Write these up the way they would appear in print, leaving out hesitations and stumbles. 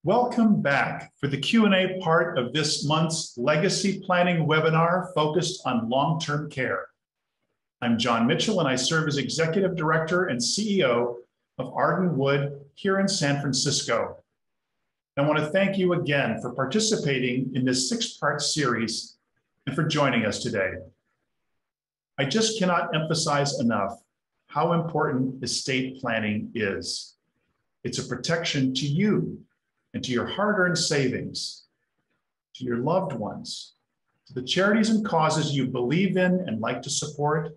Welcome back for the Q&A part of this month's Legacy Planning webinar focused on long-term care. I'm John Mitchell, and I serve as Executive Director and CEO of Ardenwood here in San Francisco. I want to thank you again for participating in this 6-part series and for joining us today. I just cannot emphasize enough how important estate planning is. It's a protection to you and to your hard-earned savings, to your loved ones, to the charities and causes you believe in and like to support,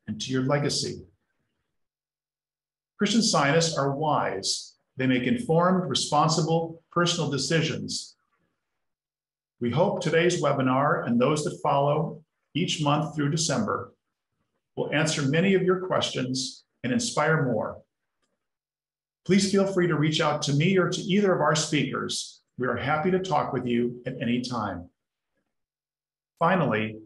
and to your legacy. Christian Scientists are wise. They make informed, responsible, personal decisions. We hope today's webinar and those that follow each month through December will answer many of your questions and inspire more. Please feel free to reach out to me or to either of our speakers. We are happy to talk with you at any time. Finally,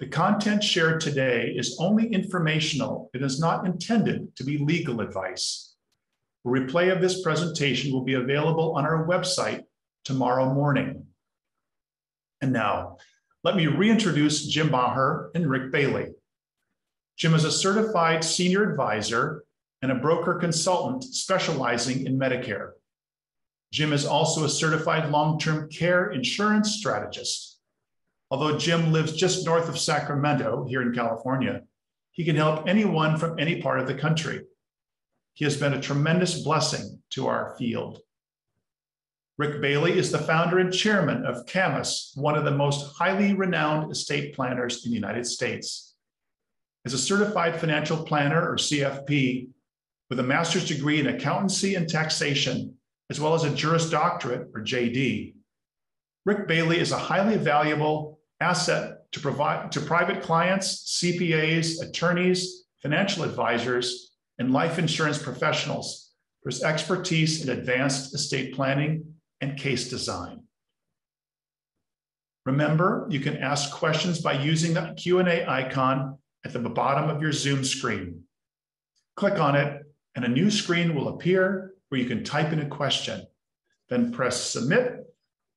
the content shared today is only informational. It is not intended to be legal advice. A replay of this presentation will be available on our website tomorrow morning. And now, let me reintroduce Jim Maher and Rick Bailey. Jim is a certified senior advisor and a broker consultant specializing in Medicare. Jim is also a certified long-term care insurance strategist. Although Jim lives just north of Sacramento here in California, he can help anyone from any part of the country. He has been a tremendous blessing to our field. Rick Bailey is the founder and chairman of CAMUS, one of the most highly renowned estate planners in the United States. As a certified financial planner, or CFP, with a master's degree in accountancy and taxation, as well as a Juris Doctorate, or JD, Rick Bailey is a highly valuable asset to provide to private clients, CPAs, attorneys, financial advisors, and life insurance professionals for his expertise in advanced estate planning and case design. Remember, you can ask questions by using the Q&A icon at the bottom of your Zoom screen. Click on it, and a new screen will appear where you can type in a question. Then press submit,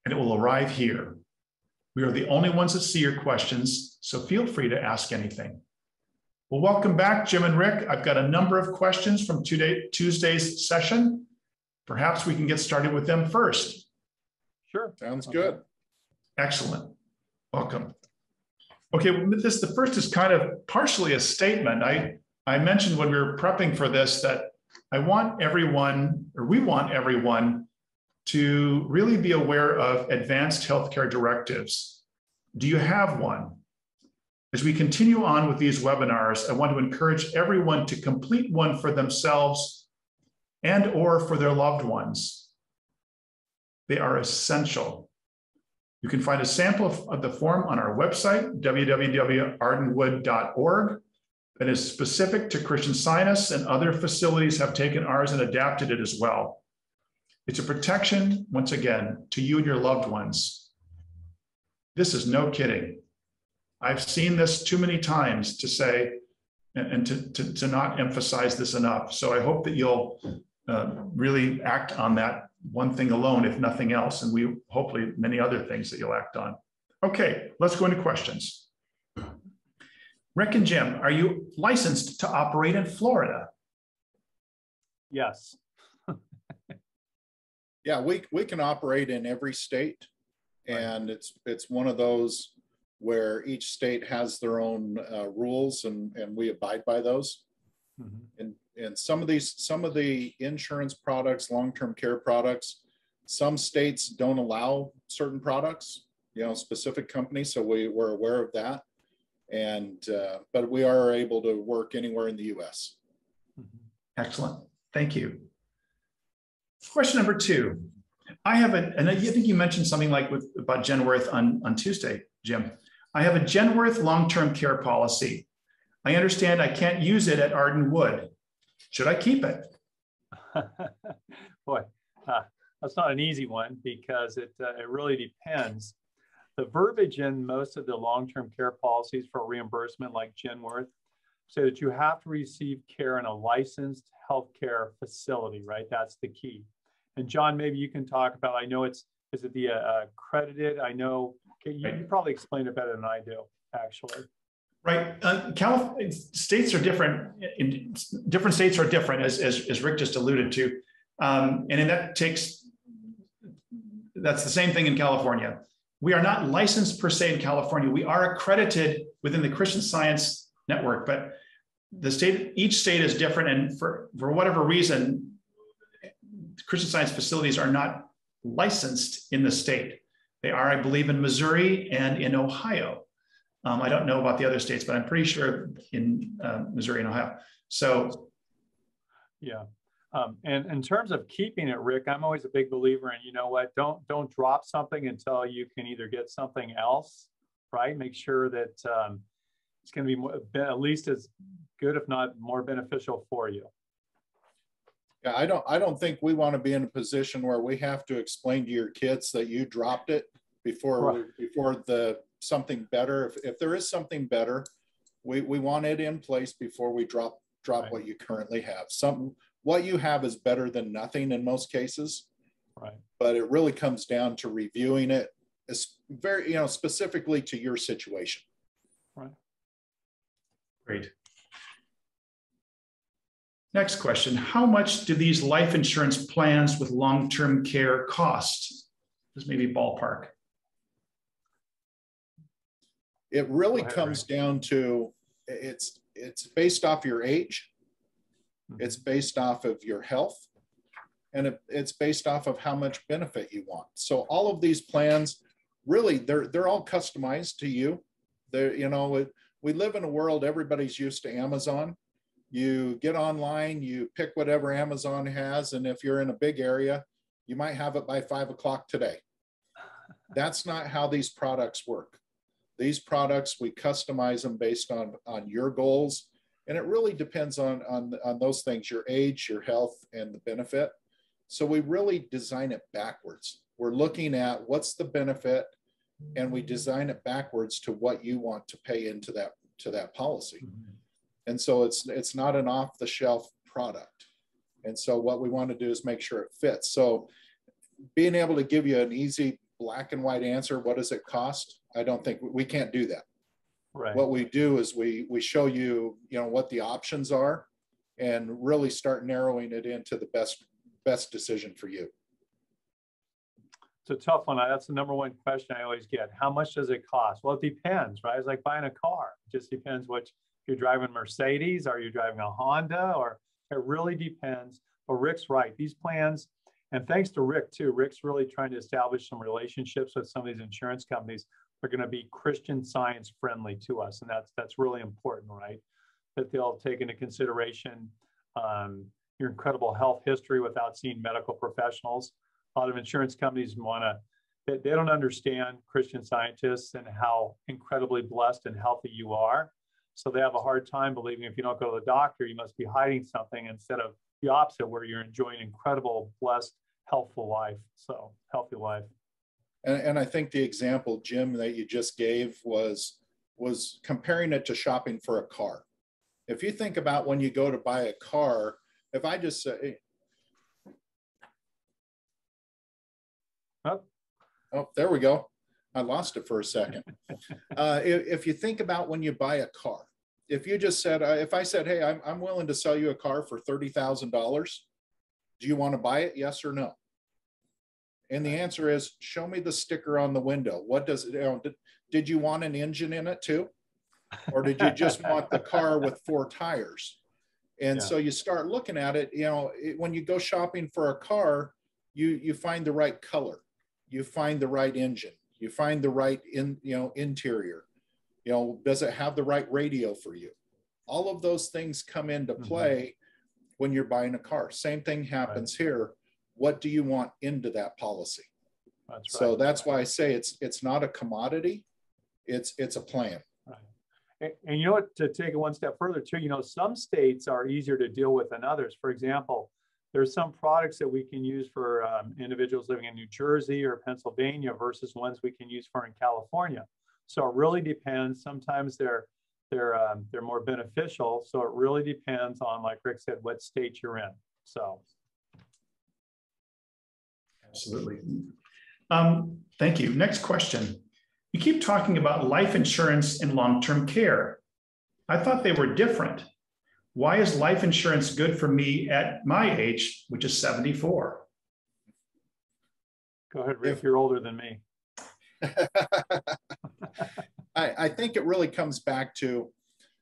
and it will arrive here. We are the only ones that see your questions, so feel free to ask anything. Well, welcome back, Jim and Rick. I've got a number of questions from Tuesday's session. Perhaps we can get started with them first. Sure. Sounds good. Excellent. Welcome. Okay, the first is kind of partially a statement. I mentioned when we were prepping for this that I want everyone, or we want everyone, to really be aware of advanced healthcare directives. Do you have one? As we continue on with these webinars, I want to encourage everyone to complete one for themselves and or for their loved ones. They are essential. You can find a sample of the form on our website, www.ardenwood.org. That is specific to Christian Scientists, and other facilities have taken ours and adapted it as well. It's a protection, once again, to you and your loved ones. This is no kidding. I've seen this too many times to say, and to not emphasize this enough. So I hope that you'll really act on that one thing alone, if nothing else, and we hopefully many other things that you'll act on. Okay, let's go into questions. Rick and Jim, are you licensed to operate in Florida? Yes. Yeah, we can operate in every state, and it's one of those where each state has their own rules, and we abide by those. Mm-hmm. And some of the insurance products, long-term care products, some states don't allow certain products, specific companies. So we're aware of that. And but we are able to work anywhere in the U.S. Excellent. Thank you. Question number 2. I have and I think you mentioned something like about Genworth on Tuesday, Jim. I have a Genworth long-term care policy. I understand I can't use it at Ardenwood. Should I keep it? Boy, that's not an easy one, because it really depends. The verbiage in most of the long-term care policies for reimbursement, like Genworth, say that you have to receive care in a licensed healthcare facility, right? That's the key. And John, maybe you can talk about, I know is it the accredited? I know, you probably explain it better than I do, actually. Right. States are different. In different states are different, as Rick just alluded to. That's the same thing in California. We are not licensed per se in California. We are accredited within the Christian Science Network, but each state is different. And for whatever reason, Christian Science facilities are not licensed in the state. They are, I believe, in Missouri and in Ohio. I don't know about the other states, but I'm pretty sure in Missouri and Ohio. So, yeah. And in terms of keeping it, Rick, I'm always a big believer in, you know what, don't drop something until you can either get something else, right? Make sure that it's going to be at least as good, if not more beneficial for you. Yeah, I don't think we want to be in a position where we have to explain to your kids that you dropped it before something better. If there is something better, we want it in place before we drop right. What you currently have. What you have is better than nothing in most cases. Right. But it really comes down to reviewing it. It's very, specifically to your situation. Right. Great. Next question. How much do these life insurance plans with long-term care cost? This may be ballpark. It really comes down to, it's based off your age. It's based off of your health, and it's based off of how much benefit you want. So all of these plans, really, they're all customized to you. We live in a world, everybody's used to Amazon. You get online, you pick whatever Amazon has, and if you're in a big area, you might have it by 5 o'clock today. That's not how these products work. These products, we customize them based on your goals. And it really depends on those things, your age, your health, and the benefit. So we really design it backwards. We're looking at what's the benefit, and we design it backwards to what you want to pay into that policy. Mm-hmm. And so it's not an off-the-shelf product. And so what we want to do is make sure it fits. So being able to give you an easy black and white answer, what does it cost? I don't think we can't do that. Right. What we do is we show you, what the options are, and really start narrowing it into the best decision for you. It's a tough one. That's the number one question I always get. How much does it cost? Well, it depends, right? It's like buying a car. It just depends if you're driving a Mercedes, or you're driving a Honda, or it really depends. But Rick's right. These plans, and thanks to Rick too, Rick's really trying to establish some relationships with some of these insurance companies. Are going to be Christian Science friendly to us, and that's really important, right? That they'll take into consideration your incredible health history without seeing medical professionals. A lot of insurance companies they don't understand Christian Scientists and how incredibly blessed and healthy you are. So they have a hard time believing if you don't go to the doctor, you must be hiding something, instead of the opposite, where you're enjoying incredible, blessed, healthful life. So healthy life. And I think the example, Jim, that you just gave was comparing it to shopping for a car. If you think about when you go to buy a car, if I just say, oh, there we go. I lost it for a second. If you think about when you buy a car, if you just said, if I said, hey, I'm willing to sell you a car for $30,000, do you want to buy it? Yes or no? And the answer is, show me the sticker on the window. What does it, did you want an engine in it too? Or did you just want the car with 4 tires? And so you start looking at it, when you go shopping for a car, you find the right color, you find the right engine, you find the right interior, does it have the right radio for you? All of those things come into play when you're buying a car. Same thing happens here. What do you want into that policy? That's right. So that's why I say it's not a commodity, it's a plan. Right. And you know what, to take it one step further too, some states are easier to deal with than others. For example, there's some products that we can use for individuals living in New Jersey or Pennsylvania versus ones we can use for in California. So it really depends. Sometimes they're more beneficial. So it really depends on, like Rick said, what state you're in. So Absolutely. Thank you. Next question. You keep talking about life insurance and long-term care. I thought they were different. Why is life insurance good for me at my age, which is 74? Go ahead, Rick. You're older than me. I think it really comes back to,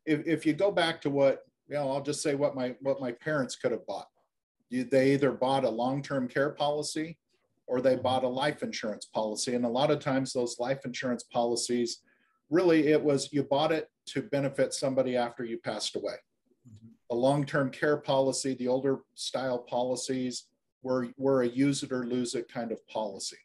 if you go back to what, I'll just say what my parents could have bought. They either bought a long-term care policy or they bought a life insurance policy. And a lot of times those life insurance policies, really it was, you bought it to benefit somebody after you passed away. A long-term care policy, the older style policies were a use it or lose it kind of policy.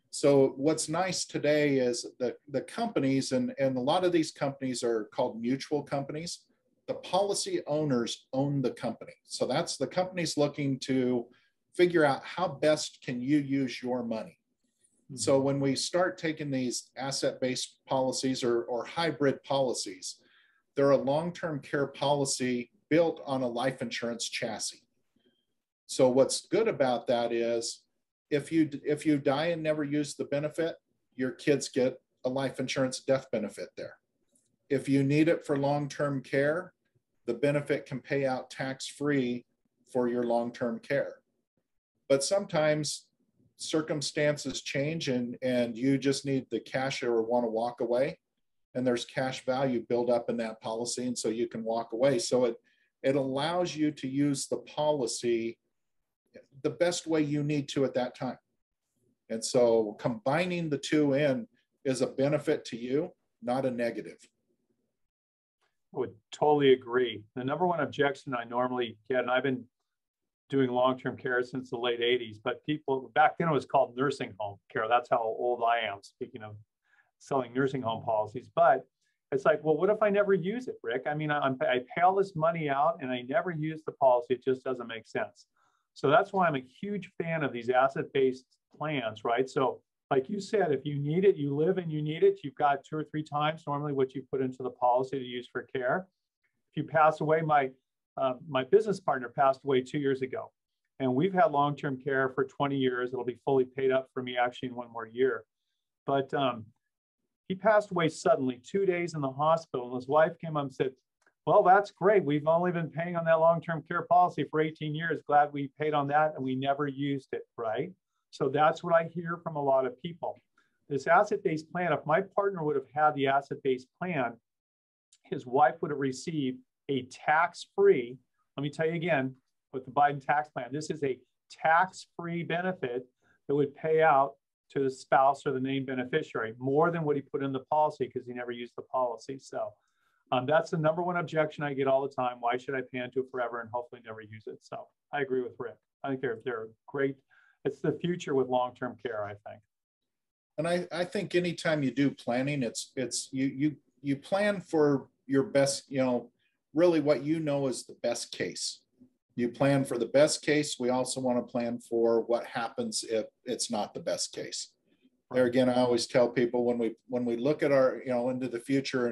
So what's nice today is that the companies, and a lot of these companies are called mutual companies, the policy owners own the company. So that's the company's looking to figure out how best can you use your money. So when we start taking these asset-based policies or hybrid policies, they're a long-term care policy built on a life insurance chassis. So what's good about that is if you die and never use the benefit, your kids get a life insurance death benefit there. If you need it for long-term care, the benefit can pay out tax-free for your long-term care. But sometimes circumstances change and you just need the cash or want to walk away, and there's cash value built up in that policy, and so you can walk away. So it allows you to use the policy the best way you need to at that time. And so combining the two in is a benefit to you, not a negative. I would totally agree. The number one objection I normally get, and I've been doing long-term care since the late 80s, but people, back then it was called nursing home care. That's how old I am, speaking of selling nursing home policies. But it's like, well, what if I never use it, Rick? I mean, I pay all this money out and I never use the policy. It just doesn't make sense. So that's why I'm a huge fan of these asset-based plans, right? So like you said, if you need it, you live and you need it, you've got 2 or 3 times normally what you put into the policy to use for care. If you pass away, my business partner passed away 2 years ago, and we've had long-term care for 20 years. It'll be fully paid up for me actually in 1 more year. But he passed away suddenly, 2 days in the hospital, and his wife came up and said, well, that's great. We've only been paying on that long-term care policy for 18 years. Glad we paid on that and we never used it, right? So that's what I hear from a lot of people. This asset-based plan, if my partner would have had the asset-based plan, his wife would have received a tax-free, let me tell you again, with the Biden tax plan, this is a tax-free benefit that would pay out to the spouse or the named beneficiary more than what he put in the policy because he never used the policy. So that's the number one objection I get all the time. Why should I pay into it forever and hopefully never use it? So I agree with Rick. I think they're great. It's the future with long-term care, I think. And I think anytime you do planning, you plan for your best, really what is the best case. You plan for the best case. We also want to plan for what happens if it's not the best case. There again, I always tell people when we look at our, into the future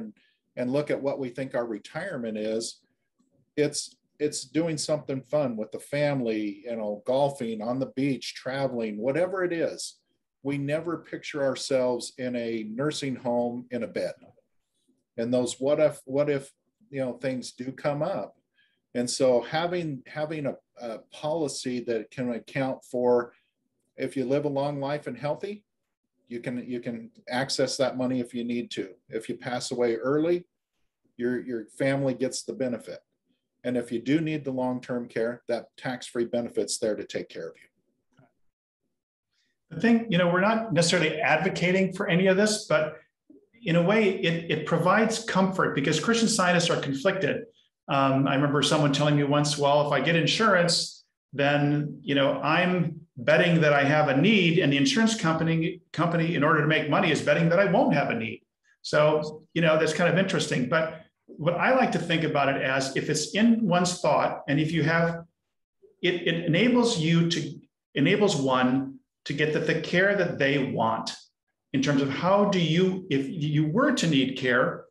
and look at what we think our retirement is, it's doing something fun with the family, golfing, on the beach, traveling, whatever it is. We never picture ourselves in a nursing home in a bed. And those what if things do come up. And so having a policy that can account for, if you live a long life and healthy, you can access that money if you need to. If you pass away early, your family gets the benefit. And if you do need the long-term care, that tax-free benefit's there to take care of you. The thing, we're not necessarily advocating for any of this, but in a way, it provides comfort because Christian Scientists are conflicted. I remember someone telling me once, well, if I get insurance, then I'm betting that I have a need, and the insurance company, in order to make money, is betting that I won't have a need. So that's kind of interesting. But what I like to think about it as, if it's in one's thought, and if you have, it enables one to get the care that they want. In terms of if you were to need care,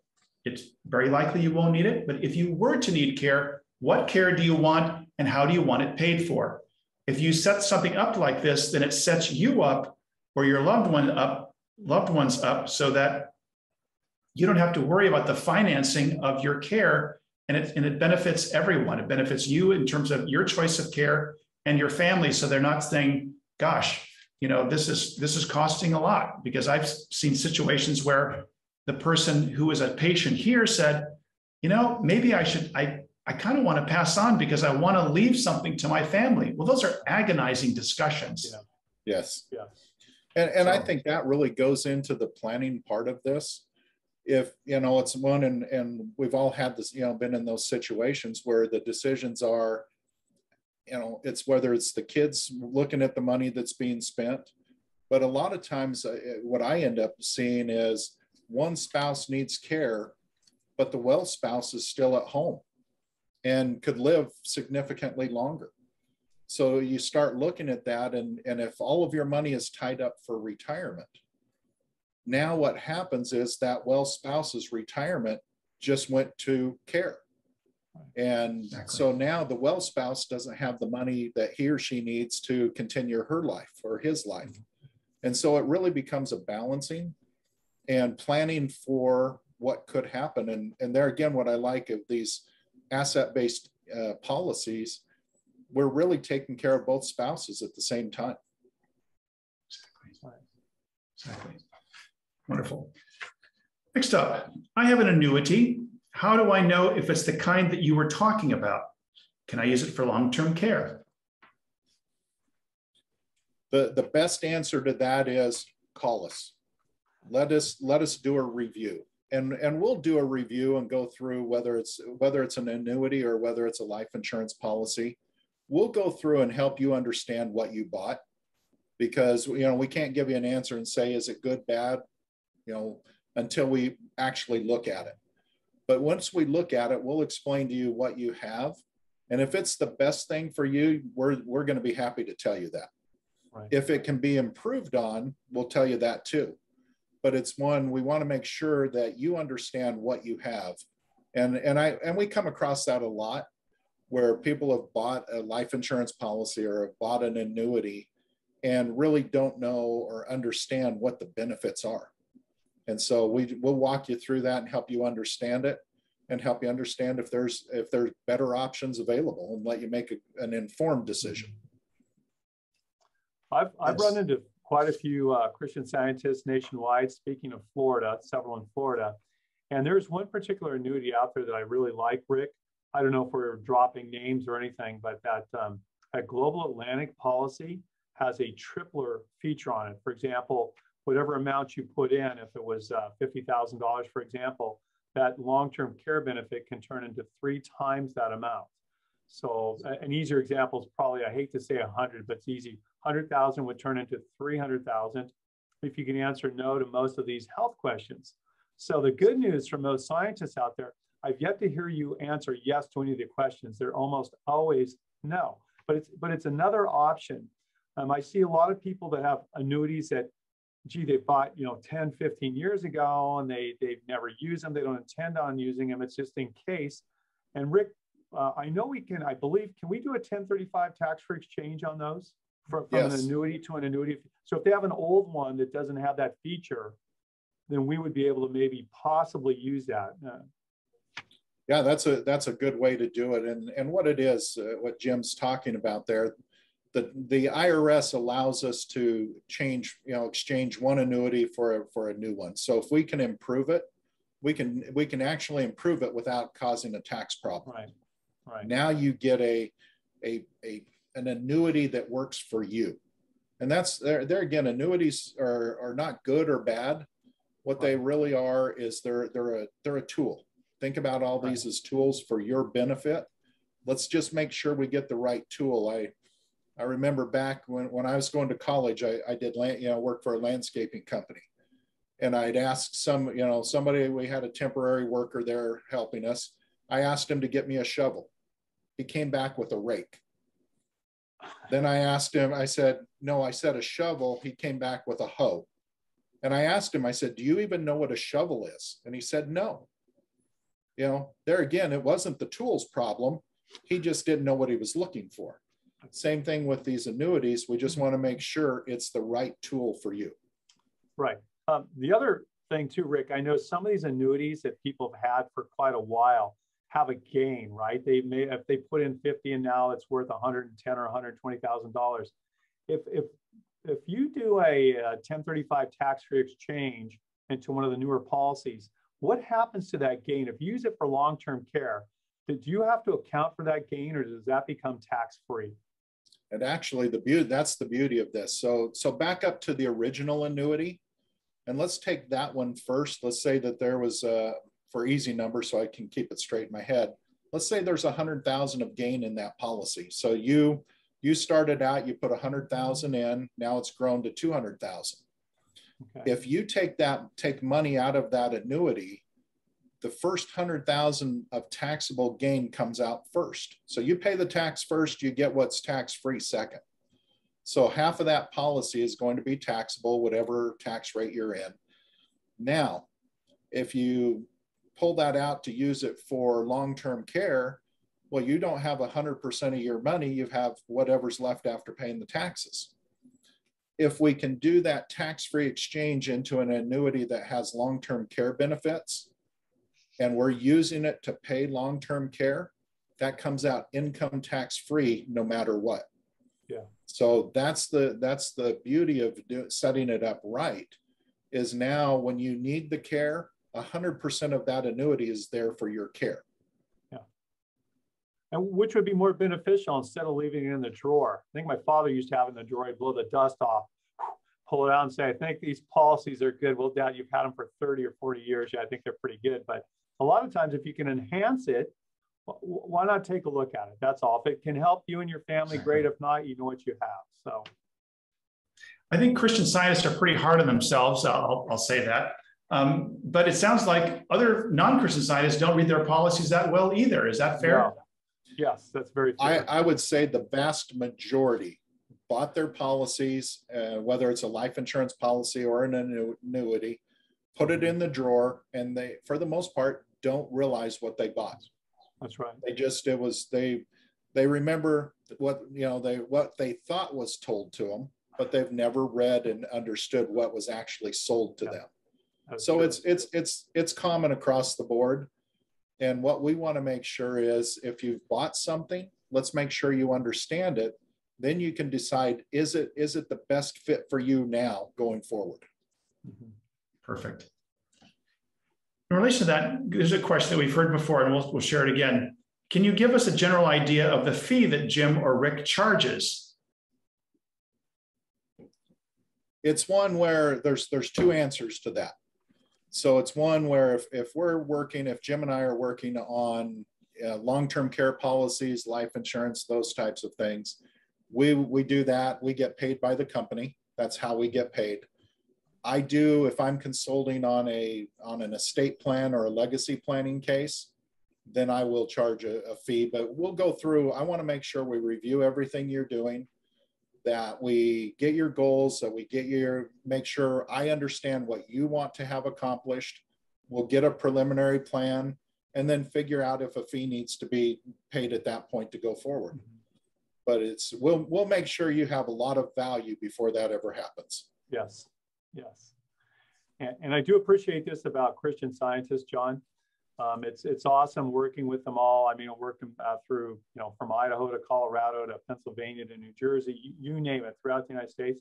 it's very likely you won't need it. But if you were to need care, what care do you want and how do you want it paid for? if you set something up like this, then it sets you up or your loved ones up so that you don't have to worry about the financing of your care, and it benefits everyone. It benefits you in terms of your choice of care and your family. So they're not saying, gosh, this is costing a lot, because I've seen situations where the person who is a patient here said, maybe I kind of want to pass on because I want to leave something to my family. Well, those are agonizing discussions. Yeah. Yes. Yeah. And I think that really goes into the planning part of this. If, it's one, and we've all had this, been in those situations where the decisions are, it's whether it's the kids looking at the money that's being spent. But a lot of times what I end up seeing is one spouse needs care, but the well spouse is still at home and could live significantly longer. So you start looking at that, and if all of your money is tied up for retirement, now what happens is that well spouse's retirement just went to care. And exactly. So now the well spouse doesn't have the money that he or she needs to continue her life or his life. And so it really becomes a balancing and planning for what could happen. And there again, what I like of these asset-based policies, we're really taking care of both spouses at the same time. Exactly. Wonderful. Next up, I have an annuity. How do I know if it's the kind that you were talking about? Can I use it for long-term care? The best answer to that is call us. Let us do a review. And we'll do a review and go through whether it's an annuity or whether it's a life insurance policy. We'll go through and help you understand what you bought, because we can't give you an answer and say, is it good, bad, until we actually look at it. But once we look at it, we'll explain to you what you have. And if it's the best thing for you, we're going to be happy to tell you that. Right. If it can be improved on, we'll tell you that too. But it's one, we want to make sure that you understand what you have. And we come across that a lot, where people have bought a life insurance policy or have bought an annuity and really don't know or understand what the benefits are. And so we'll walk you through that and help you understand it, and help you understand if there's better options available, and let you make an informed decision. I've run into quite a few Christian Scientists nationwide, speaking of Florida, several in Florida. And there's one particular annuity out there that I really like, Rick. I don't know if we're dropping names or anything, but that Global Atlantic policy has a tripler feature on it. For example, whatever amount you put in, if it was $50,000, for example, that long-term care benefit can turn into 3 times that amount. So an easier example is probably, I hate to say 100, but it's easy. 100,000 would turn into 300,000 if you can answer no to most of these health questions. So the good news from those scientists out there, I've yet to hear you answer yes to any of the questions. They're almost always no, but it's another option. I see a lot of people that have annuities that, gee, they bought 10, 15 years ago, and they've never used them. They don't intend on using them. It's just in case. And Rick, I know I believe, can we do a 1035 tax-free exchange on those from yes. an annuity to an annuity? So if they have an old one that doesn't have that feature, then we would be able to maybe possibly use that. Yeah, that's a good way to do it. And what it is, what Jim's talking about there, the IRS allows us to exchange one annuity for a new one. So if we can improve it, we can actually improve it without causing a tax problem. Right. Right. Now you get an annuity that works for you. And that's there again, annuities are not good or bad. What they really are is they're a tool. Think about all these as tools for your benefit. Let's just make sure we get the right tool. I remember back when I was going to college, I did work for a landscaping company, and I'd asked somebody, we had a temporary worker there helping us. I asked him to get me a shovel. He came back with a rake. Then I asked him, I said a shovel. He came back with a hoe. And I asked him, I said, do you even know what a shovel is? And he said, no. There again, it wasn't the tools problem. He just didn't know what he was looking for. Same thing with these annuities. We just want to make sure it's the right tool for you. Right. The other thing too, Rick, I know some of these annuities that people have had for quite a while have a gain, right? They may, if they put in 50 and now it's worth 110 or $120,000. If you do a 1035 tax-free exchange into one of the newer policies, what happens to that gain? If you use it for long-term care, do you have to account for that gain, or does that become tax-free? And actually, that's the beauty of this. So back up to the original annuity, and let's take that one first. Let's say that there was for easy numbers, so I can keep it straight in my head. Let's say there's 100,000 of gain in that policy. So you started out, you put 100,000 in, now it's grown to 200,000. Okay. If you take money out of that annuity, the first 100,000 of taxable gain comes out first. So you pay the tax first, you get what's tax-free second. So half of that policy is going to be taxable, whatever tax rate you're in. Now, if you pull that out to use it for long-term care, well, you don't have 100% of your money, you have whatever's left after paying the taxes. If we can do that tax-free exchange into an annuity that has long-term care benefits, and we're using it to pay long-term care, that comes out income tax-free no matter what. Yeah. So that's the beauty of setting it up right, is now when you need the care, 100% of that annuity is there for your care. Yeah. And which would be more beneficial instead of leaving it in the drawer? I think my father used to have it in the drawer, he'd blow the dust off, pull it out and say, I think these policies are good. Well, Dad, you've had them for 30 or 40 years. Yeah, I think they're pretty good. But a lot of times, if you can enhance it, why not take a look at it? That's all. If it can help you and your family, great. If not, you know what you have. So I think Christian Scientists are pretty hard on themselves. I'll say that. But it sounds like other non-Christian Scientists don't read their policies that well either. Is that fair? No. Yes, that's very fair. I would say the vast majority bought their policies, whether it's a life insurance policy or an annuity, put it in the drawer, and they, for the most part, don't realize what they bought. That's right. They remember what they thought was told to them, but they've never read and understood what was actually sold to them. So true. It's common across the board. And what we want to make sure is, if you've bought something, let's make sure you understand it. Then you can decide, is it the best fit for you now going forward? Mm-hmm. Perfect. In relation to that, there's a question that we've heard before, and we'll share it again. Can you give us a general idea of the fee that Jim or Rick charges? It's one where there's two answers to that. So it's one where if Jim and I are working on long-term care policies, life insurance, those types of things, we do that. We get paid by the company. That's how we get paid. I do, if I'm consulting on an estate plan or a legacy planning case, then I will charge a fee, but we'll go through. I want to make sure we review everything you're doing, that we get your goals, that we make sure I understand what you want to have accomplished. We'll get a preliminary plan and then figure out if a fee needs to be paid at that point to go forward. Mm-hmm. But we'll make sure you have a lot of value before that ever happens. Yes. Yes. And I do appreciate this about Christian Scientists, John. It's awesome working with them all. I mean, working through, from Idaho to Colorado to Pennsylvania to New Jersey, you name it, throughout the United States.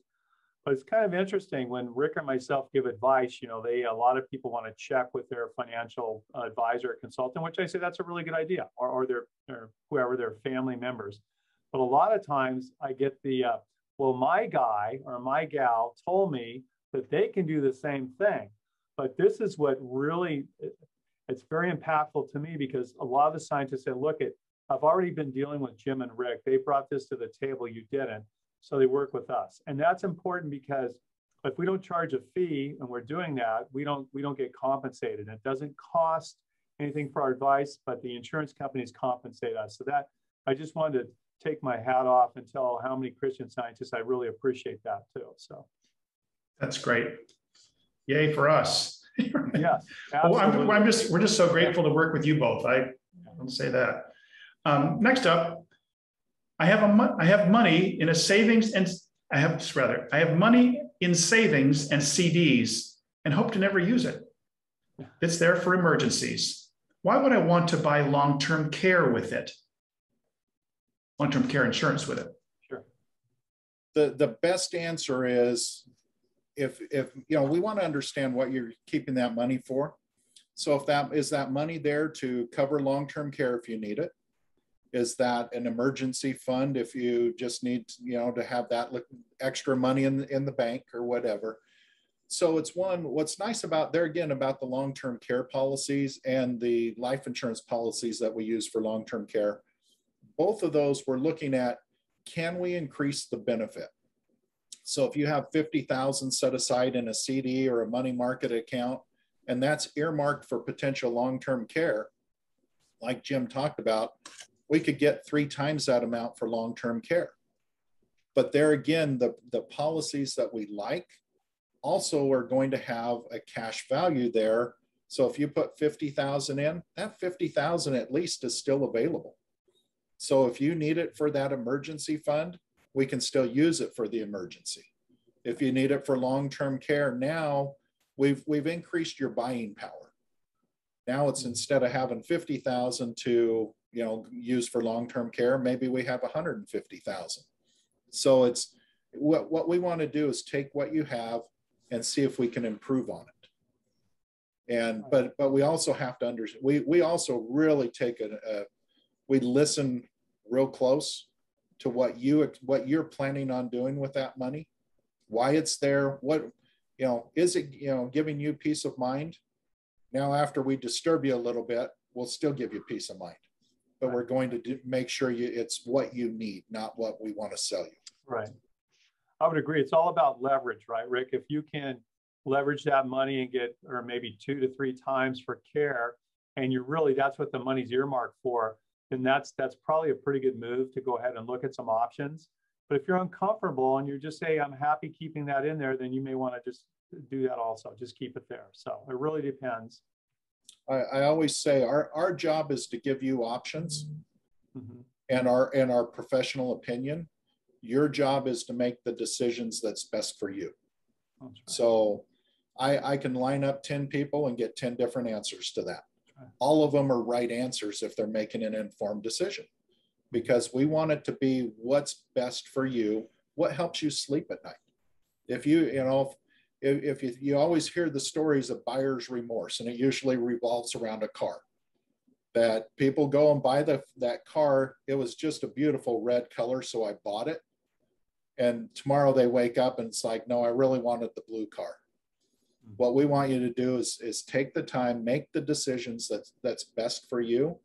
But it's kind of interesting when Rick and myself give advice, a lot of people want to check with their financial advisor or consultant, which I say that's a really good idea, or whoever their family members. But a lot of times I get well, my guy or my gal told me that they can do the same thing. But this is what really, it's very impactful to me, because a lot of the scientists say, look, I've already been dealing with Jim and Rick. They brought this to the table, you didn't. So they work with us. And that's important, because if we don't charge a fee and we're doing that, we don't get compensated. It doesn't cost anything for our advice, but the insurance companies compensate us. So that, I just wanted to take my hat off and tell how many Christian Scientists I really appreciate that too. So that's great. Yay for us. Yes. Well, we're just so grateful to work with you both. I want to say that. Next up, I have money in a savings and I have money in savings and CDs and hope to never use it. It's there for emergencies. Why would I want to buy long-term care with it? Long-term care insurance with it? Sure. The best answer is if you know, we want to understand what you're keeping that money for. So if that money there to cover long-term care if you need it? Is that an emergency fund if you just need, you know, to have that extra money in the bank or whatever? So it's what's nice about there again about the long-term care policies and the life insurance policies that we use for long-term care. Both of those we're looking at, can we increase the benefit? So if you have 50,000 set aside in a CD or a money market account, and that's earmarked for potential long-term care, like Jim talked about, we could get 3 times that amount for long-term care. But there again, the policies that we like also are going to have a cash value there. So if you put 50,000 in, that 50,000 at least is still available. So if you need it for that emergency fund, we can still use it for the emergency. If you need it for long-term care, now we've increased your buying power. Now it's instead of having 50,000 to, you know, use for long-term care, maybe we have 150,000. So it's what we want to do is take what you have and see if we can improve on it. And but we also have to understand, we also really take we listen real close to what you're planning on doing with that money, why it's there, what, you know, is it, you know, giving you peace of mind? Now, after we disturb you a little bit, we'll still give you peace of mind, but we're going to make sure it's what you need, not what we want to sell you. Right. I would agree. It's all about leverage, right, Rick? If you can leverage that money and get, or maybe 2 to 3 times for care, and that's what the money's earmarked for, then that's probably a pretty good move to go ahead and look at some options. But if you're uncomfortable and you just say, I'm happy keeping that in there, then you may want to just do that also. Just keep it there. So it really depends. I always say our job is to give you options, and our professional opinion. Your job is to make the decisions that's best for you. Right. So I can line up 10 people and get 10 different answers to that. Right. All of them are right answers if they're making an informed decision, because we want it to be what's best for you, what helps you sleep at night. If you always hear the stories of buyer's remorse, and it usually revolves around a car, that people go and buy that car. It was just a beautiful red color, so I bought it. And tomorrow they wake up and it's like, no, I really wanted the blue car. What we want you to do is take the time, make the decisions that's best for you.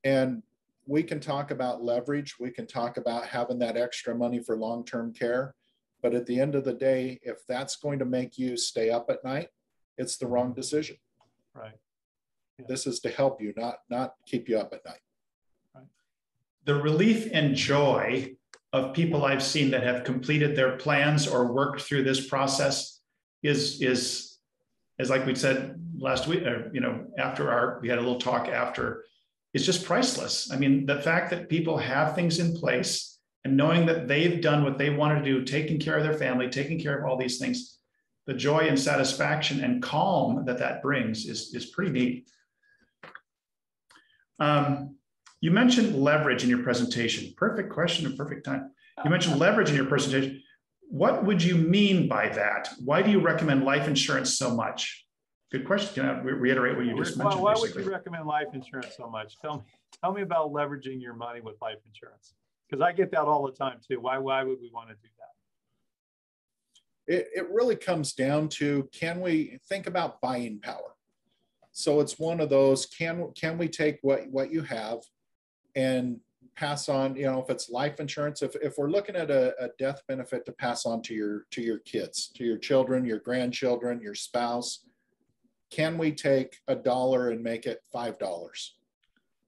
And we can talk about leverage. We can talk about having that extra money for long-term care. But at the end of the day, if that's going to make you stay up at night, it's the wrong decision. Right. Yeah. This is to help you, not keep you up at night. Right. The relief and joy of people I've seen that have completed their plans or worked through this process is as like we said last week, we had a little talk after, it's just priceless. I mean, the fact that people have things in place and knowing that they've done what they want to do, taking care of their family, taking care of all these things, the joy and satisfaction and calm that brings is pretty neat. You mentioned leverage in your presentation. Perfect question and perfect time. You mentioned leverage in your presentation. What would you mean by that? Why do you recommend life insurance so much? Good question. Can I reiterate what you just mentioned? Why would you recommend life insurance so much? Tell me about leveraging your money with life insurance. Because I get that all the time too. Why would we want to do that? It really comes down to, can we think about buying power? So it's one of those, can we take what you have and pass on, if it's life insurance, if we're looking at a death benefit to pass on to your kids, to your children, your grandchildren, your spouse, can we take $1 and make it $5?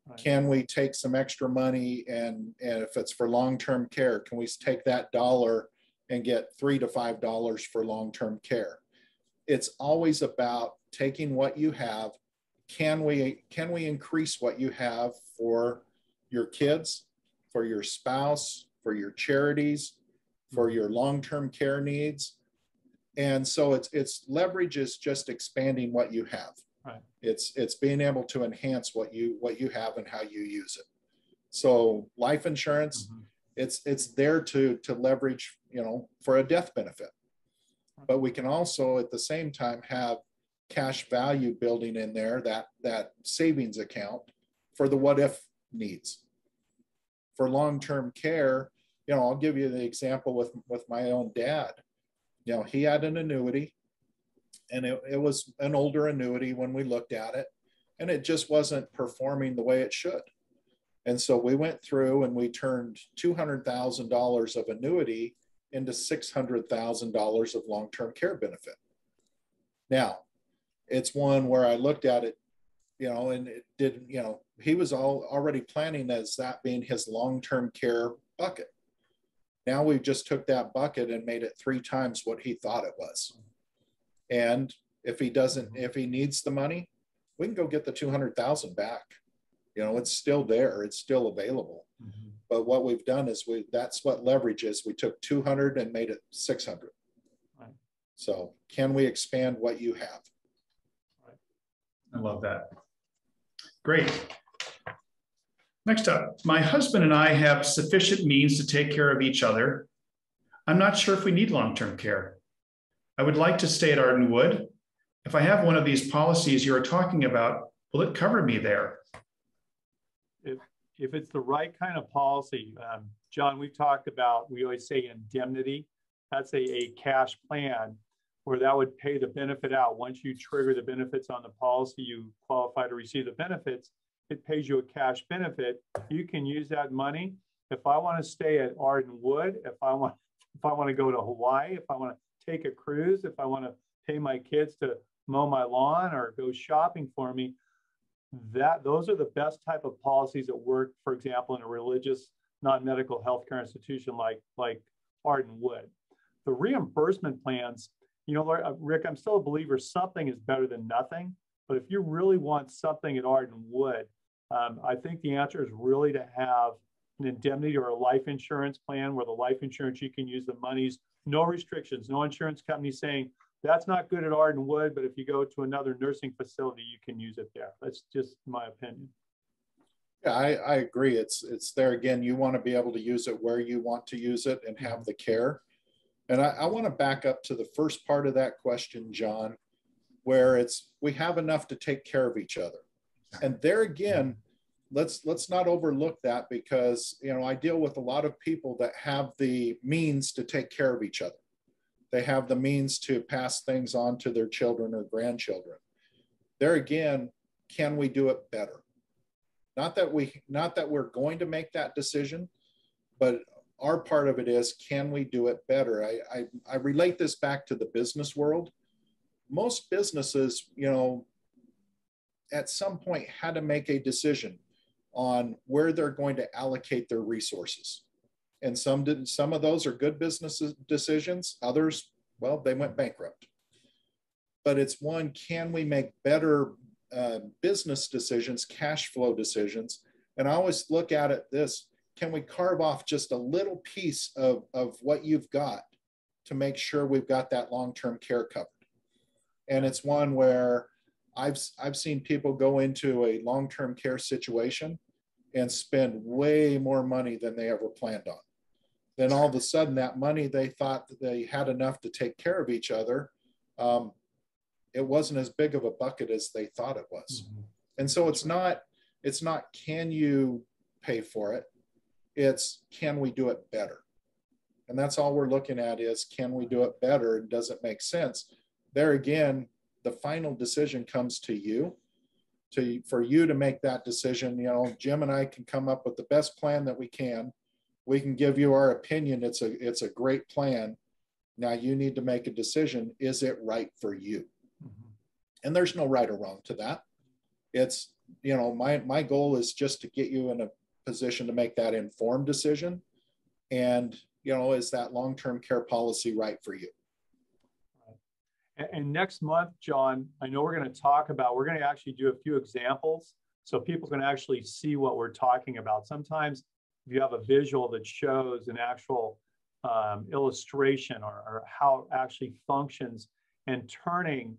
Right. Can we take some extra money and if it's for long-term care, can we take that $1 and get $3 to $5 for long-term care? It's always about taking what you have. Can we increase what you have for your kids for your spouse, for your charities, for your long-term care needs. And so it's leverage is just expanding what you have. Right. It's being able to enhance what you have and how you use it. So life insurance, it's there to leverage, for a death benefit. But we can also at the same time have cash value building in there, that savings account for the what if needs. For long-term care, I'll give you the example with my own dad. He had an annuity, and it was an older annuity when we looked at it, and it just wasn't performing the way it should. And so we went through and we turned $200,000 of annuity into $600,000 of long-term care benefit. Now, it's one where I looked at it, and it didn't, he was already planning as that being his long-term care bucket. Now we just took that bucket and made it 3 times what he thought it was. And if he needs the money, we can go get the 200,000 back. It's still there, it's still available. But what we've done is that's what leverage is. We took 200 and made it 600. Right. So can we expand what you have? I love that. Great. Next up, my husband and I have sufficient means to take care of each other. I'm not sure if we need long-term care. I would like to stay at Ardenwood. If I have one of these policies you are talking about, will it cover me there? If it's the right kind of policy, John, we've talked about, we always say indemnity. That's a cash plan where that would pay the benefit out. Once you trigger the benefits on the policy, you qualify to receive the benefits, it pays you a cash benefit. You can use that money. If I want to stay at Ardenwood, if I want to go to Hawaii, if I want to take a cruise, if I want to pay my kids to mow my lawn or go shopping for me, those are the best type of policies that work, for example, in a religious, non-medical healthcare institution like Ardenwood. The reimbursement plans, Rick, I'm still a believer something is better than nothing. But if you really want something at Ardenwood, I think the answer is really to have an indemnity or a life insurance plan where the life insurance, you can use the monies, no restrictions, no insurance company saying, that's not good at Ardenwood, but if you go to another nursing facility, you can use it there. That's just my opinion. Yeah, I agree. It's there again. You want to be able to use it where you want to use it and have the care. And I want to back up to the first part of that question, John, where we have enough to take care of each other. And there again, let's not overlook that, because I deal with a lot of people that have the means to take care of each other. They have the means to pass things on to their children or grandchildren. There again, can we do it better? Not that we're going to make that decision, but our part of it is, can we do it better? I relate this back to the business world. Most businesses, at some point had to make a decision on where they're going to allocate their resources. And some didn't. Some of those are good business decisions. Others, well, they went bankrupt. But it's one, can we make better business decisions, cash flow decisions? And I always look at it this, can we carve off just a little piece of what you've got to make sure we've got that long-term care covered? And it's one where I've seen people go into a long-term care situation and spend way more money than they ever planned on. Then all of a sudden, that money they thought that they had enough to take care of each other, it wasn't as big of a bucket as they thought it was. And so it's not can you pay for it? It's can we do it better? And that's all we're looking at is, can we do it better? And does it make sense? There again, the final decision comes to you, for you to make that decision. Jim and I can come up with the best plan that we can. We can give you our opinion. It's a great plan. Now you need to make a decision. Is it right for you? And there's no right or wrong to that. It's, my goal is just to get you in a position to make that informed decision. And, is that long-term care policy right for you? And next month, John, I know we're going to actually do a few examples so people can actually see what we're talking about. Sometimes if you have a visual that shows an actual illustration or how it actually functions, and turning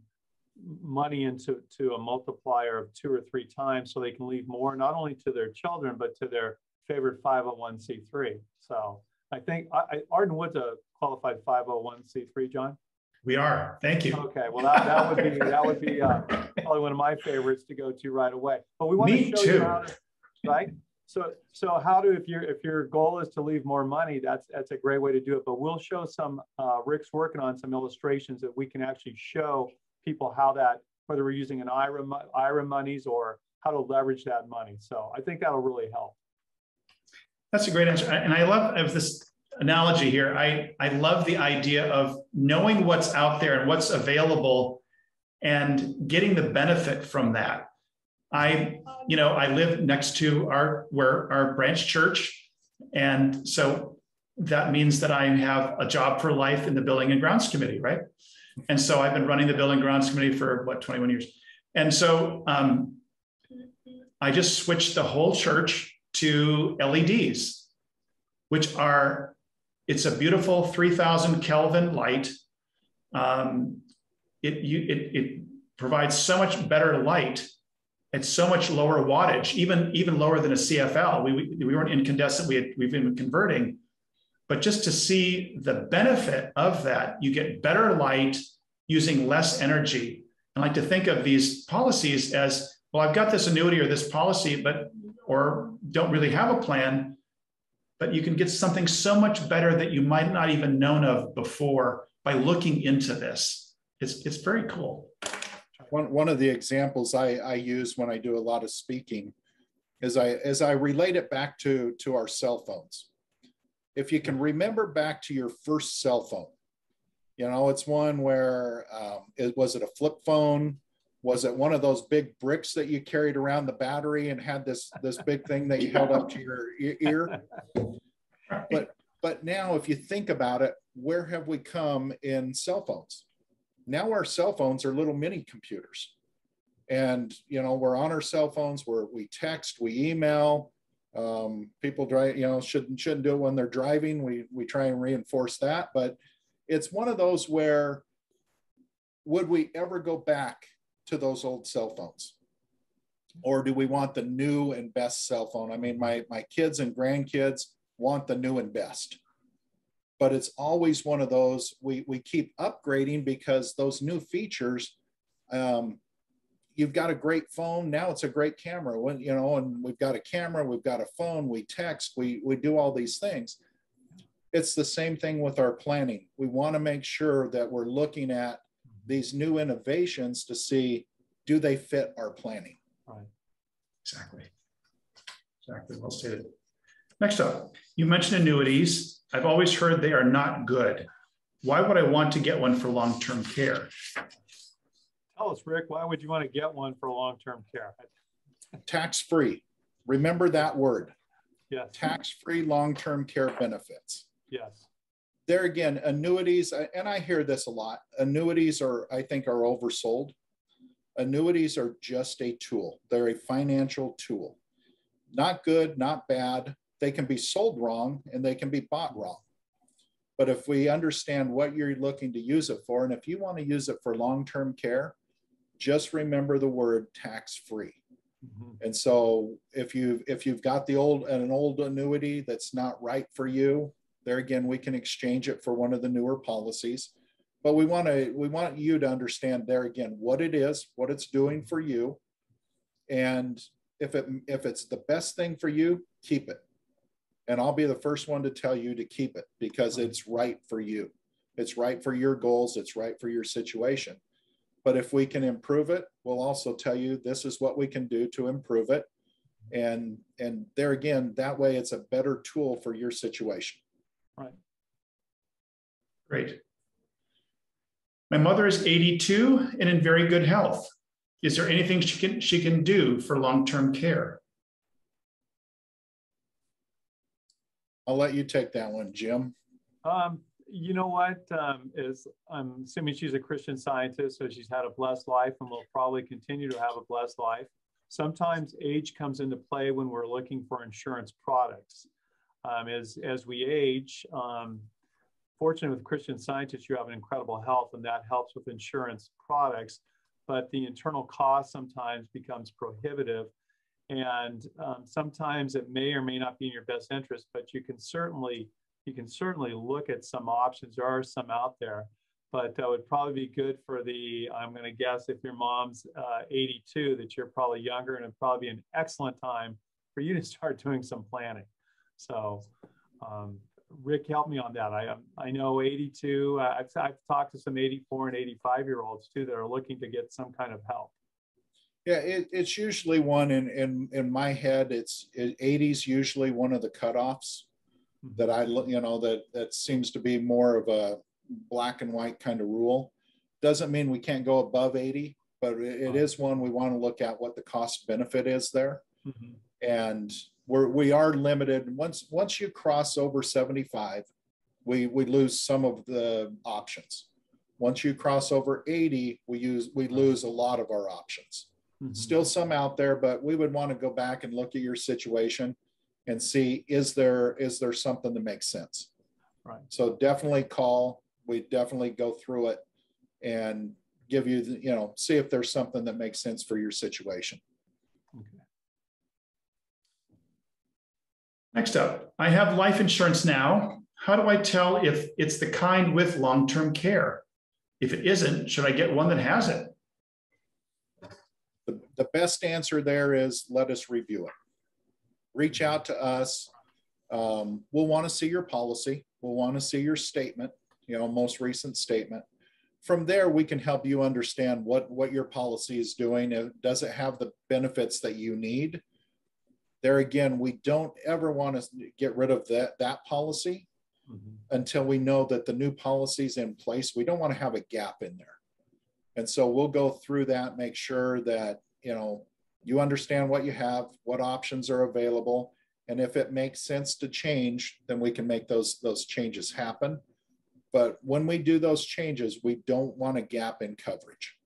money into a multiplier of 2 or 3 times so they can leave more, not only to their children, but to their favorite 501c3. So I think Ardenwood's a qualified 501c3, John. We are. Thank you. Okay, well that would be probably one of my favorites to go to right away. But we want to show you how to, right? So how to, if your goal is to leave more money, that's a great way to do it. But we'll show some, Rick's working on some illustrations that we can actually show people how that, whether we're using an IRA monies or how to leverage that money. So I think that'll really help. That's a great answer. And I love this analogy here. I love the idea of knowing what's out there and what's available and getting the benefit from that. I live next to our branch church. And so that means that I have a job for life in the Building and Grounds Committee, right? And so I've been running the Building and Grounds Committee for 21 years. And so I just switched the whole church to LEDs, which are, it's a beautiful 3000 Kelvin light. It provides so much better light. It's so much lower wattage, even lower than a CFL. We weren't incandescent, we've been converting, but just to see the benefit of that, you get better light using less energy. I like to think of these policies as, well, I've got this annuity or this policy, or don't really have a plan, but you can get something so much better that you might not even known of before by looking into this. It's very cool. One of the examples I use when I do a lot of speaking is I relate it back to our cell phones. If you can remember back to your first cell phone, it's one where, was it a flip phone? Was it one of those big bricks that you carried around the battery and had this big thing that you held up to your ear? But now if you think about it, where have we come in cell phones? Now our cell phones are little mini computers, and we're on our cell phones where we text, we email. People drive, shouldn't do it when they're driving. We try and reinforce that, but it's one of those where, would we ever go back to those old cell phones, or do we want the new and best cell phone? I mean, my kids and grandkids want the new and best. But it's always one of those, we keep upgrading because those new features, you've got a great phone, now it's a great camera, and we've got a camera, we've got a phone, we text, we do all these things. It's the same thing with our planning. We want to make sure that we're looking at these new innovations to see, do they fit our planning? Right. Exactly. Well stated. Next up, you mentioned annuities. I've always heard they are not good. Why would I want to get one for long-term care? Tell us, Rick, why would you want to get one for long-term care? Tax-free. Remember that word. Yes. Tax-free long-term care benefits. Yes. There again, annuities, and I hear this a lot, annuities I think are oversold. Annuities are just a tool. They're a financial tool. Not good, not bad. They can be sold wrong and they can be bought wrong. But if we understand what you're looking to use it for, and if you want to use it for long-term care, just remember the word tax-free. Mm-hmm. And so if you've got an old annuity that's not right for you, there again, we can exchange it for one of the newer policies. But we want you to understand there again what it is, what it's doing for you. And if it's the best thing for you, keep it. And I'll be the first one to tell you to keep it because it's right for you. It's right for your goals. It's right for your situation. But if we can improve it, we'll also tell you this is what we can do to improve it. And there again, that way it's a better tool for your situation. Right. Great. My mother is 82 and in very good health. Is there anything she can do for long-term care? I'll let you take that one, Jim. You know what? I'm assuming she's a Christian Scientist, so she's had a blessed life and will probably continue to have a blessed life. Sometimes age comes into play when we're looking for insurance products. as we age. Fortunately, with Christian Scientist, you have an incredible health, and that helps with insurance products. But the internal cost sometimes becomes prohibitive, and sometimes it may or may not be in your best interest. But you can certainly look at some options. There are some out there, but that would probably be good for the. I'm going to guess if your mom's 82, that you're probably younger, and it'd probably be an excellent time for you to start doing some planning. So. Rick, help me on that. I know 82. I've talked to some 84 and 85-year-olds too that are looking to get some kind of help. Yeah, it's usually one in my head. 80's usually one of the cutoffs that that seems to be more of a black and white kind of rule. Doesn't mean we can't go above 80, but it is one we want to look at what the cost benefit is there, and we are limited. Once you cross over 75, we lose some of the options. Once you cross over 80, we lose a lot of our options. Still some out there, but we would want to go back and look at your situation and see, is there something that makes sense? Right. So definitely call. We definitely go through it and give you, see if there's something that makes sense for your situation. Okay. Next up, I have life insurance now. How do I tell if it's the kind with long-term care? If it isn't, should I get one that has it? The best answer there is let us review it. Reach out to us. We'll want to see your policy. We'll want to see your statement, most recent statement. From there, we can help you understand what your policy is doing. Does it have the benefits that you need? There again, we don't ever want to get rid of that policy until we know that the new policy is in place. We don't want to have a gap in there. And so we'll go through that, make sure that, you understand what you have, what options are available. And if it makes sense to change, then we can make those changes happen. But when we do those changes, we don't want a gap in coverage.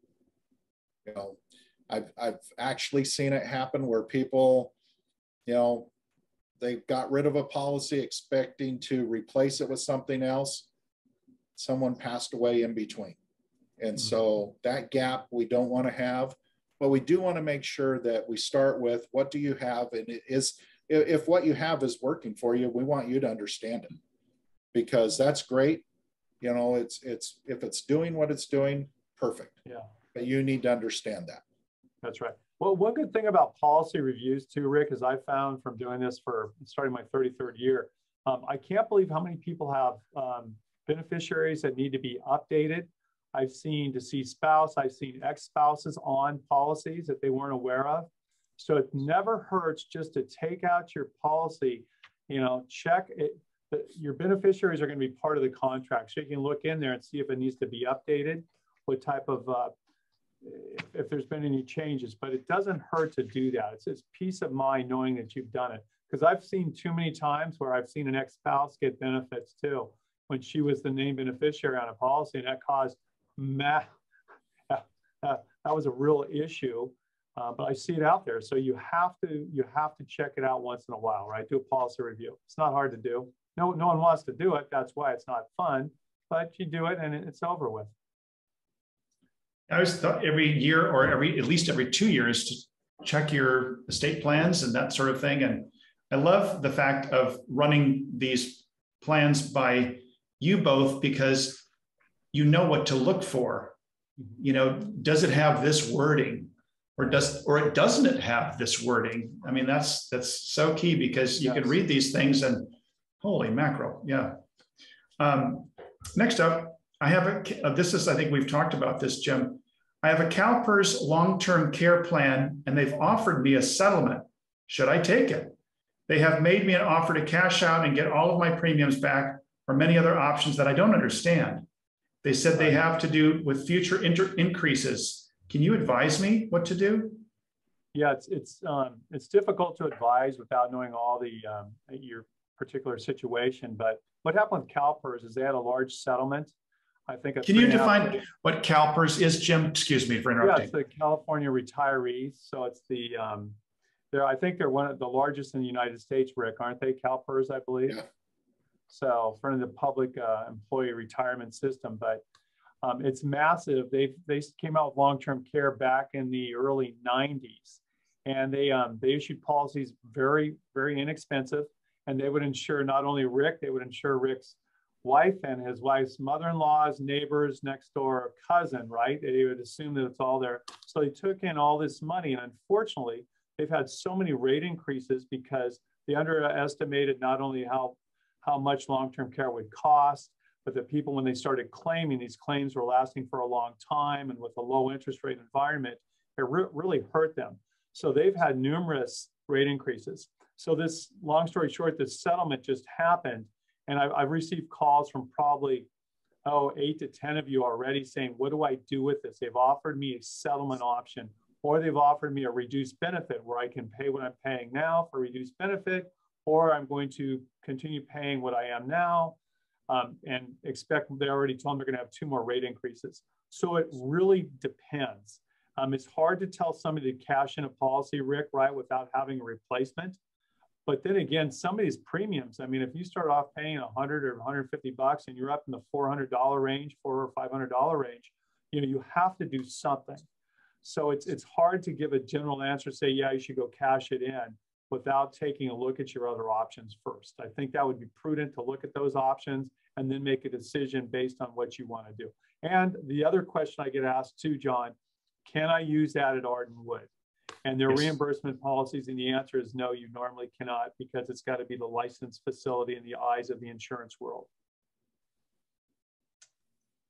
I've actually seen it happen where people, they got rid of a policy expecting to replace it with something else. Someone passed away in between. And so that gap we don't want to have, but we do want to make sure that we start with what do you have? And if what you have is working for you, we want you to understand it, because that's great. It's if it's doing what it's doing, perfect. Yeah. But you need to understand that. That's right. Well, one good thing about policy reviews too, Rick, is I found from doing this for starting my 33rd year, I can't believe how many people have beneficiaries that need to be updated. I've seen deceased spouse, I've seen ex-spouses on policies that they weren't aware of. So it never hurts just to take out your policy, check it. Your beneficiaries are going to be part of the contract. So you can look in there and see if it needs to be updated, what type of, if there's been any changes, but it doesn't hurt to do that. It's peace of mind knowing that you've done it. Because I've seen too many times where I've seen an ex-spouse get benefits too, when she was the named beneficiary on a policy, and that caused that was a real issue. But I see it out there. So you have to check it out once in a while, right? Do a policy review. It's not hard to do. No one wants to do it. That's why it's not fun, but you do it and it's over with. I always thought every year or at least every 2 years to check your estate plans and that sort of thing. And I love the fact of running these plans by you both, because you know what to look for. Does it have this wording, or doesn't it have this wording? I mean, that's so key, because you can read these things and holy mackerel. Yeah. Next up, I have I think we've talked about this, Jim. I have a CalPERS long-term care plan, and they've offered me a settlement. Should I take it? They have made me an offer to cash out and get all of my premiums back, or many other options that I don't understand. They said they have to do with future increases. Can you advise me what to do? Yeah, it's difficult to advise without knowing all the your particular situation. But what happened with CalPERS is they had a large settlement. I think. Can you define what CalPERS is, Jim? Excuse me for interrupting. Yeah, it's the California Retirees. So it's the I think they're one of the largest in the United States, Rick, aren't they? CalPERS, I believe. Yeah. So for the public employee retirement system, but it's massive. They came out with long-term care back in the early 90s, and they issued policies very, very inexpensive, and they would insure not only Rick, they would insure Rick's wife and his wife's mother-in-law's neighbors next door cousin, right? They would assume that it's all there. So they took in all this money, and unfortunately, they've had so many rate increases because they underestimated not only how much long-term care would cost, but the people, when they started claiming, these claims were lasting for a long time, and with a low interest rate environment, it really hurt them. So they've had numerous rate increases. So this, long story short, this settlement just happened, and I've received calls from probably 8 to 10 of you already saying, what do I do with this? They've offered me a settlement option, or they've offered me a reduced benefit where I can pay what I'm paying now for reduced benefit, or I'm going to continue paying what I am now, and expect, they already told them they're gonna have 2 more rate increases. So it really depends. It's hard to tell somebody to cash in a policy, Rick, right, without having a replacement. But then again, some of these premiums, I mean, if you start off paying $100 or $150 and you're up in the $400 range, $400 or $500 range, you have to do something. So it's hard to give a general answer, say, yeah, you should go cash it in, without taking a look at your other options first. I think that would be prudent to look at those options and then make a decision based on what you want to do. And the other question I get asked too, John, can I use that at Ardenwood? And their reimbursement policies, and the answer is no, you normally cannot, because it's got to be the licensed facility in the eyes of the insurance world.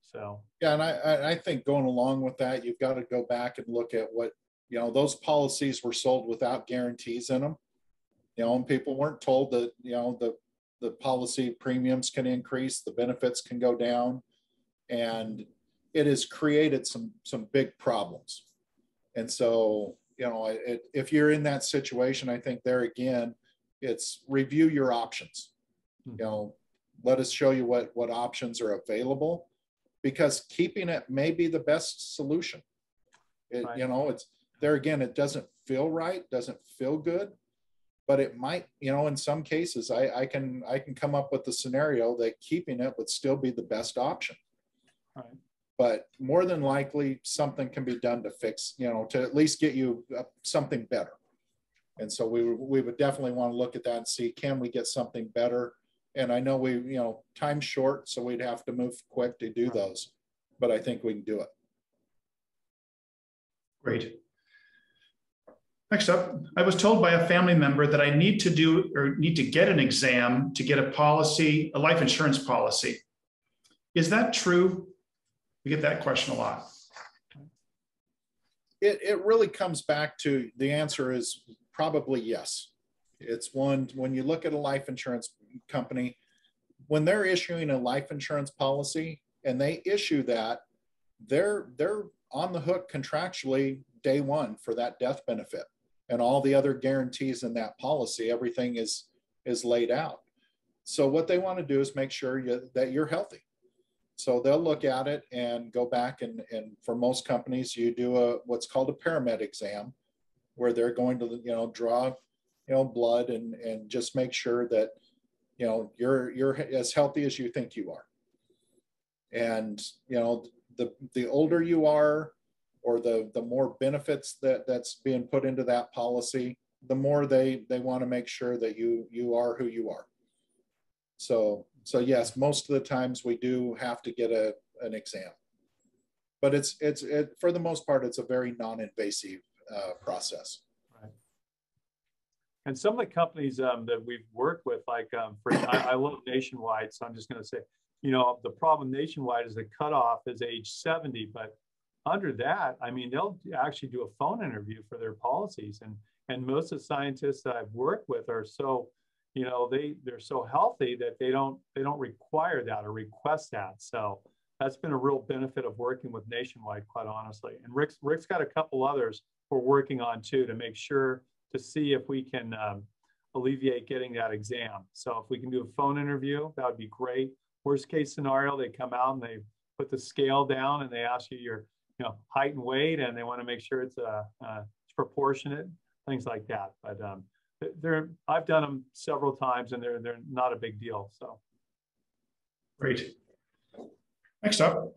So yeah, and I think going along with that, you've got to go back and look at what, those policies were sold without guarantees in them. And people weren't told that, the policy premiums can increase, the benefits can go down, and it has created some big problems. And so, if you're in that situation, I think there again, it's review your options. Let us show you what options are available, because keeping it may be the best solution. Right. It's there again, it doesn't feel right, doesn't feel good, but it might, in some cases, I can come up with the scenario that keeping it would still be the best option. Right. But more than likely, something can be done to fix, to at least get you something better. And so we would definitely want to look at that and see, can we get something better? And I know time's short, so we'd have to move quick to do those, but I think we can do it. Great. Next up, I was told by a family member that I need to get an exam to get a life insurance policy. Is that true? We get that question a lot. It really comes back to, the answer is probably yes. It's one, when you look at a life insurance company, when they're issuing a life insurance policy and they issue that, they're on the hook contractually day one for that death benefit and all the other guarantees in that policy. Everything is laid out. So what they want to do is make sure that you're healthy. So they'll look at it and go back, and for most companies, you do what's called a paramed exam, where they're going to draw blood and just make sure that you're as healthy as you think you are. And the older you are, or the more benefits that's being put into that policy, the more they want to make sure that you are who you are. So yes, most of the times we do have to get an exam, but it's for the most part, it's a very non-invasive process. Right. And some of the companies that we've worked with, like I love Nationwide, so I'm just going to say, the problem Nationwide is the cutoff is age 70, but under that, I mean, they'll actually do a phone interview for their policies, and most of the scientists that I've worked with are so, they're so healthy that they don't require that or request that. So that's been a real benefit of working with Nationwide, quite honestly. And Rick's got a couple others we're working on too, to make sure to see if we can alleviate getting that exam. So if we can do a phone interview, that would be great. Worst case scenario, they come out and they put the scale down and they ask you your height and weight, and they want to make sure it's proportionate. things like that. But I've done them several times, and they're not a big deal. So great. Next up,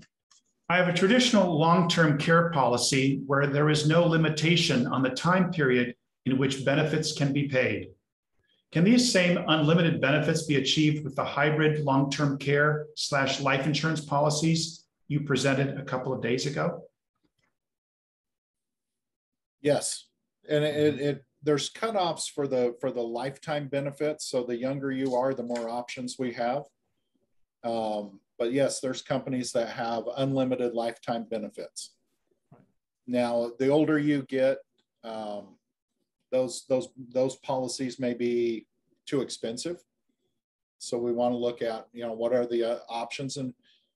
I have a traditional long-term care policy where there is no limitation on the time period in which benefits can be paid. Can these same unlimited benefits be achieved with the hybrid long-term care / life insurance policies you presented a couple of days ago? Yes, and there's cutoffs for the lifetime benefits. So the younger you are, the more options we have. But yes, there's companies that have unlimited lifetime benefits. Now, the older you get, those policies may be too expensive. So we want to look at, what are the options, and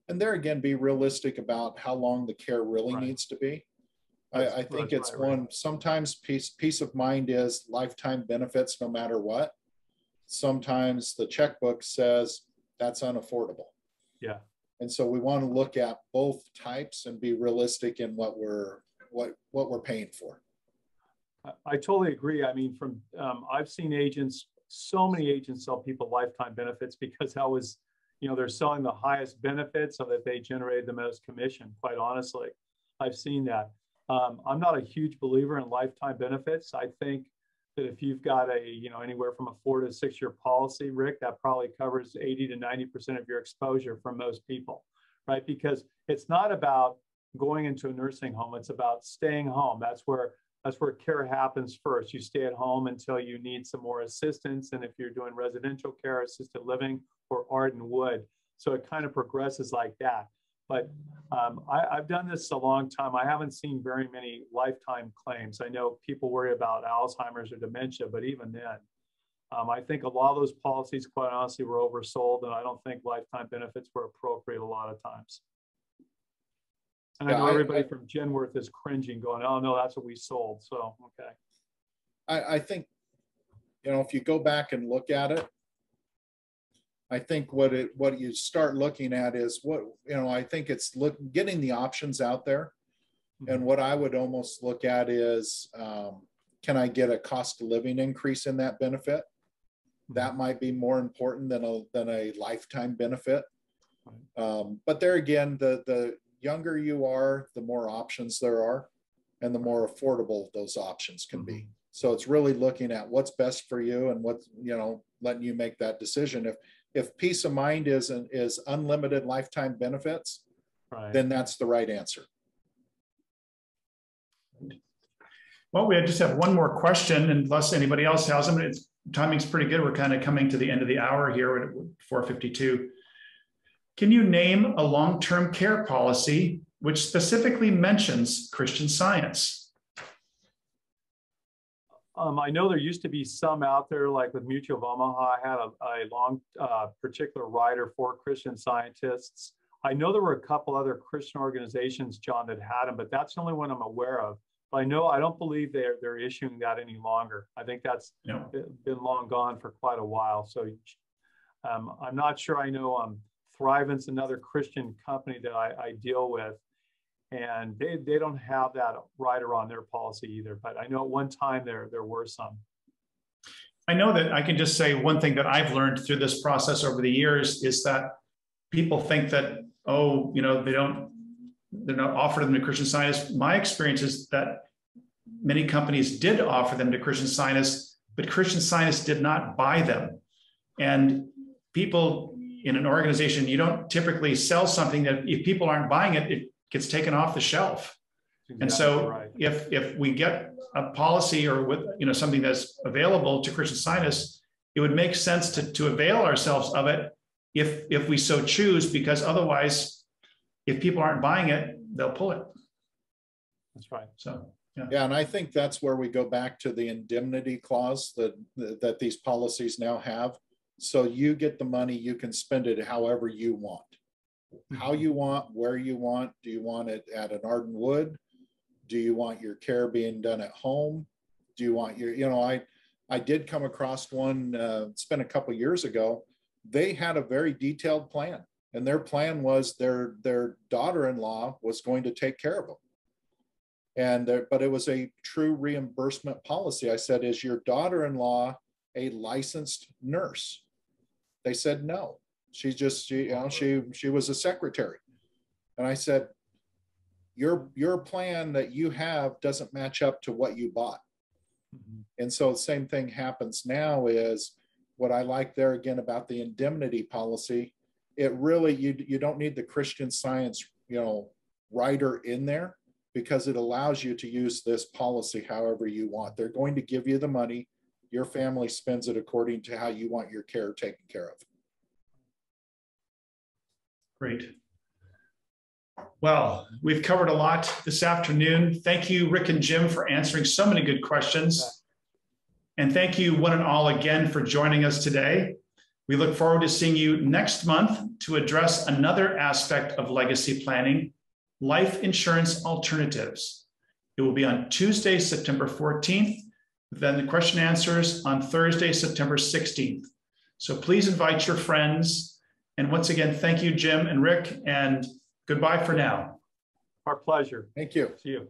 there again, be realistic about how long the care really needs to be. I think it's one, sometimes peace of mind is lifetime benefits no matter what. Sometimes the checkbook says that's unaffordable. Yeah. And so we want to look at both types and be realistic in what we're paying for. I totally agree. I mean, I've seen so many agents sell people lifetime benefits because that was, they're selling the highest benefits so that they generated the most commission, quite honestly. I've seen that. I'm not a huge believer in lifetime benefits. I think that if you've got anywhere from a 4 to 6 year policy, Rick, that probably covers 80 to 90% of your exposure for most people, right? Because it's not about going into a nursing home. It's about staying home. That's where care happens first. You stay at home until you need some more assistance. And if you're doing residential care, assisted living, or Ardenwood. So it kind of progresses like that. But I've done this a long time. I haven't seen very many lifetime claims. I know people worry about Alzheimer's or dementia, but even then, I think a lot of those policies, quite honestly, were oversold, and I don't think lifetime benefits were appropriate a lot of times. And I know everybody from Genworth is cringing, going, "Oh no, that's what we sold." So okay. I think, if you go back and look at it, I think what you start looking at is I think it's getting the options out there. And what I would almost look at is, can I get a cost of living increase in that benefit? That might be more important than a lifetime benefit. But there again, the younger you are, the more options there are, and the more affordable those options can be. So it's really looking at what's best for you and what's, letting you make that decision. If peace of mind is unlimited lifetime benefits, then that's the right answer. Well, we just have one more question, unless anybody else has them. Timing's pretty good. We're kind of coming to the end of the hour here at 4:52. Can you name a long-term care policy which specifically mentions Christian Science? I know there used to be some out there, like with Mutual of Omaha, I had a long particular rider for Christian Scientists. I know there were a couple other Christian organizations, John, that had them, but that's the only one I'm aware of. But I don't believe they're issuing that any longer. I think that's been long gone for quite a while. So I'm not sure. I know Thrivent's another Christian company that I deal with, and they don't have that rider on their policy either. But I know at one time there were some. I know that I can just say one thing that I've learned through this process over the years is that people think that, they're not offered them to Christian Scientists. My experience is that many companies did offer them to Christian Scientists, but Christian Scientists did not buy them. And people in an organization, you don't typically sell something that if people aren't buying it, it gets taken off the shelf. Exactly. And so if we get a policy or with something that's available to Christian Scientists, it would make sense to avail ourselves of it if we so choose, because otherwise, if people aren't buying it, they'll pull it. That's right. So yeah, and I think that's where we go back to the indemnity clause that these policies now have. So you get the money, you can spend it however you want, how you want, where you want. Do you want it at an Ardenwood? Do you want your care being done at home? Do you want I did come across one, it's been a couple of years ago. They had a very detailed plan, and their plan was their daughter-in-law was going to take care of them. And but it was a true reimbursement policy. I said, is your daughter-in-law a licensed nurse? They said no. She was a secretary. And I said, your plan that you have doesn't match up to what you bought. Mm-hmm. And so the same thing happens now. Is what I like there again about the indemnity policy. It really, you don't need the Christian Science, writer in there, because it allows you to use this policy however you want. They're going to give you the money. Your family spends it according to how you want your care taken care of. Great. Well, we've covered a lot this afternoon. Thank you, Rick and Jim, for answering so many good questions. And thank you one and all again for joining us today. We look forward to seeing you next month to address another aspect of legacy planning, life insurance alternatives. It will be on Tuesday, September 14th, then the question answers on Thursday, September 16th. So please invite your friends. And once again, thank you, Jim and Rick, and goodbye for now. Our pleasure. Thank you. See you.